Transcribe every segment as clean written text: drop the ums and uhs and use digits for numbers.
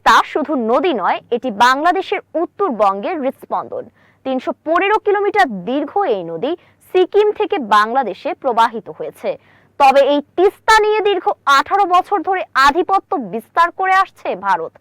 তিস্তা শুধু নদী নয়, এটি বাংলাদেশের উত্তরবঙ্গের হৃৎস্পন্দন। ৩১৫ কিলোমিটার দীর্ঘ এই নদী সিকিম থেকে বাংলাদেশে প্রবাহিত হয়েছে। তবে এই তিস্তা নিয়ে দীর্ঘ 18 বছর ধরে আধিপত্য বিস্তার করে আসছে ভারত।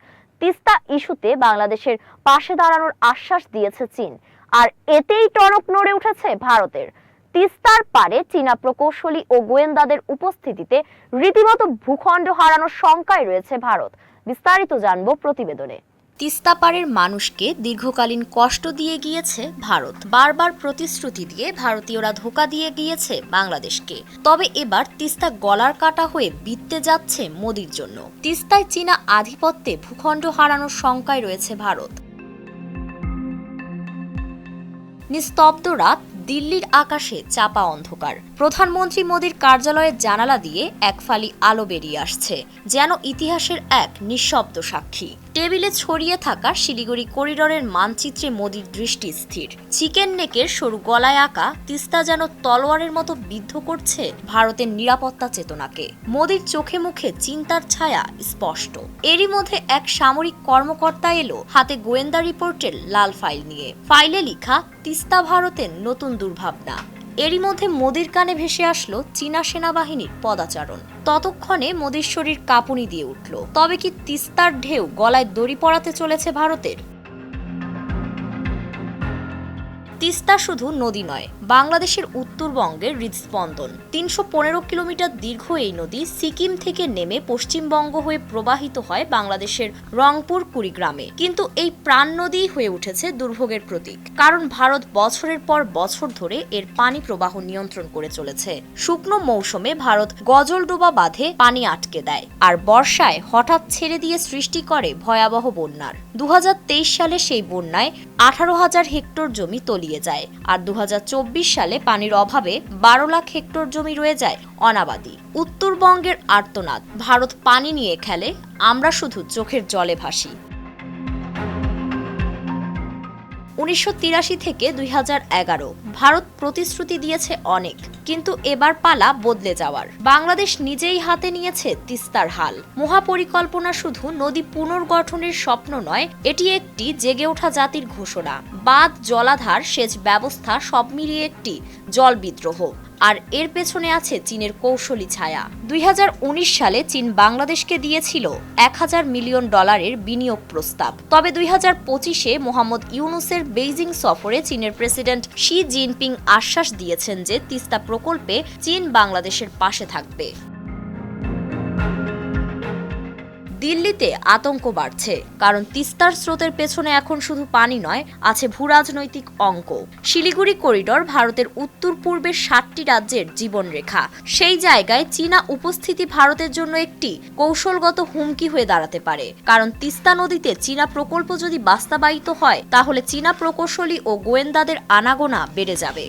তিস্তা ইস্যুতে বাংলাদেশের পাশে দাঁড়ানোর আশ্বাস দিয়েছে চীন, আর এতেই টনক নড়ে উঠেছে ভারতের। তিস্তার পারে চীনা প্রকৌশলী ও গোয়েন্দাদের উপস্থিতিতে রীতিমতো ভূখণ্ড হারানোর শঙ্কায় রয়েছে ভারত। বিস্তারিত জানবো প্রতিবেদনে। তিস্তা পাড়ের মানুষকে দীর্ঘকালীন কষ্ট দিয়ে গিয়েছে ভারত। বারবার প্রতিশ্রুতি দিয়ে ভারতীয়রা ধোঁকা দিয়ে গিয়েছে বাংলাদেশকে। তবে এবার তিস্তা গলার কাটা হয়ে বিততে যাচ্ছে মোদির জন্য। তিস্তায় চীনা আধিপত্যে ভূখণ্ড হারানোর শঙ্কায় রয়েছে ভারত। নিস্তব্ধ রাত, দিল্লির আকাশে চাপা অন্ধকার। প্রধানমন্ত্রী মোদির কার্যালয়ের জানালা দিয়ে এক ফালি আলো বেরিয়ে আসছে, যেন ইতিহাসের এক নিঃশব্দ সাক্ষী। টেবিলে ছড়িয়ে থাকা শিলিগুড়ি করিডোরের মানচিত্রে মোদির দৃষ্টি স্থির। চিকেন নেকের সরু গলায় আঁকা তিস্তা যেন তলোয়ারের মতো বিদ্ধ করছে ভারতের নিরাপত্তা চেতনাকে। মোদির চোখে মুখে চিন্তার ছায়া স্পষ্ট। এরই মধ্যে এক সামরিক কর্মকর্তা এলো হাতে গোয়েন্দা রিপোর্টের লাল ফাইল নিয়ে। ফাইলে লেখা তিস্তা ভারতের নতুন দুর্ভাবনা। এরই মধ্যে মোদির কানে ভেসে আসলো চীনা সেনাবাহিনীর পদাচারণ। ততক্ষণে মোদির শরীর কাঁপুনি দিয়ে উঠল। তবে কি তিস্তার ঢেউ গলায় দড়ি পড়াতে চলেছে ভারতের? তিস্তা শুধু নদী নয়, বাংলাদেশের উত্তরবঙ্গের হৃৎস্পন্দন। ৩১৫ কিলোমিটার দীর্ঘ এই নদী সিকিম থেকে নেমে পশ্চিমবঙ্গ হয়ে প্রবাহিত হয় বাংলাদেশের রংপুর কুড়িগ্রামে। কিন্তু এই প্রাণ নদী হয়ে উঠেছে দুর্ভোগের প্রতীক, কারণ ভারত বছরের পর বছর ধরে এর পানি প্রবাহ নিয়ন্ত্রণ করে চলেছে। শুকনো মৌসুমে ভারত গজলডোবা বাঁধে পানি আটকে দেয়, আর বর্ষায় হঠাৎ ছেড়ে দিয়ে সৃষ্টি করে ভয়াবহ বন্যার। ২০২৩ সালে সেই বন্যায় 18,000 হেক্টর জমি তলিয়ে যায়, আর ২০২৪ সালে পানির অভাবে 12 লাখ হেক্টর জমি রয়ে যায় অনাবাদি। উত্তরবঙ্গের আর্তনাদ, ভারত পানি নিয়ে খেলে, আমরা শুধু চোখের জলে ভাসি। ১৯৮৩ থেকে ২০১১ ভারত প্রতিশ্রুতি দিয়েছে অনেক, কিন্তু এবার পালা বদলে যাওয়ার। বাংলাদেশ নিজেই হাতে নিয়েছে তিস্তার হাল। মহাপরিকল্পনা শুধু নদী পুনর্গঠনের স্বপ্ন নয়, এটি একটি জেগে ওঠা জাতির ঘোষণা। বাঁধ, জলাধার, সেচ ব্যবস্থা সব মিলিয়ে একটি জল বিদ্রোহ। আর এর পেছনে আছে চীনের কৌশলী ছায়া। ২০১৯ সালে চীন বাংলাদেশকে দিয়েছিল $১,০০০ মিলিয়ন বিনিয়োগ প্রস্তাব। তবে ২০২৫-এ মোহাম্মদ ইউনূসের বেইজিং সফরে চীনের প্রেসিডেন্ট শি জিনপিং আশ্বাস দিয়েছেন যে তিস্তা প্রকল্পে চীন বাংলাদেশের পাশে থাকবে। দিল্লিতে আতঙ্ক বাড়ছে, কারণ তিস্তার স্রোতের পেছনে এখন শুধু পানি নয়, আছে ভূরাজনৈতিক অঙ্ক। শিলিগুড়ি করিডোর ভারতের উত্তর পূর্বের 7টি রাজ্যের জীবনরেখা। সেই জায়গায় চীনা উপস্থিতি ভারতের জন্য একটি কৌশলগত হুমকি হয়ে দাঁড়াতে পারে, কারণ তিস্তা নদীতে চীনা প্রকল্প যদি বাস্তবায়িত হয়, তাহলে চীনা প্রকৌশলী ও গোয়েন্দাদের আনাগোনা বেড়ে যাবে।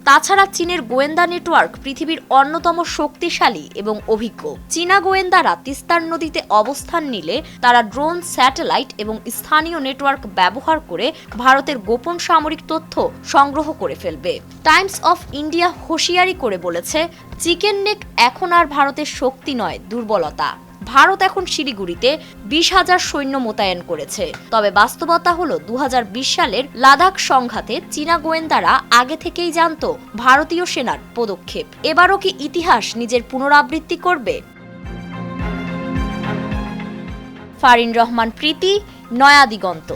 তাছাড়া চীনের গোয়েন্দা নেটওয়ার্ক পৃথিবীর অন্যতম শক্তিশালী এবং অভিজ্ঞ। চীনা গোয়েন্দারা তিস্তার নদীতে অবস্থান নিলে তারা ড্রোন, স্যাটেলাইট এবং স্থানীয় নেটওয়ার্ক ব্যবহার করে ভারতের গোপন সামরিক তথ্য সংগ্রহ করে ফেলবে। টাইমস অফ ইন্ডিয়া হুঁশিয়ারি করে বলেছে, চিকেন নেক এখন আর ভারতের শক্তি নয়, দুর্বলতা। ভারত এখন শিলিগুড়িতে 20,000 সৈন্য মোতায়েন করেছে। তবে বাস্তবতা হলো 2020 সালের লাদাখ সংঘাতে চীনা গোয়েন্দারা আগে থেকেই জানত ভারতীয় সেনার পদক্ষেপ। এবারও কি ইতিহাস নিজের পুনরাবৃত্তি করবে? ফারিন রহমান প্রীতি, নয়া দিগন্ত।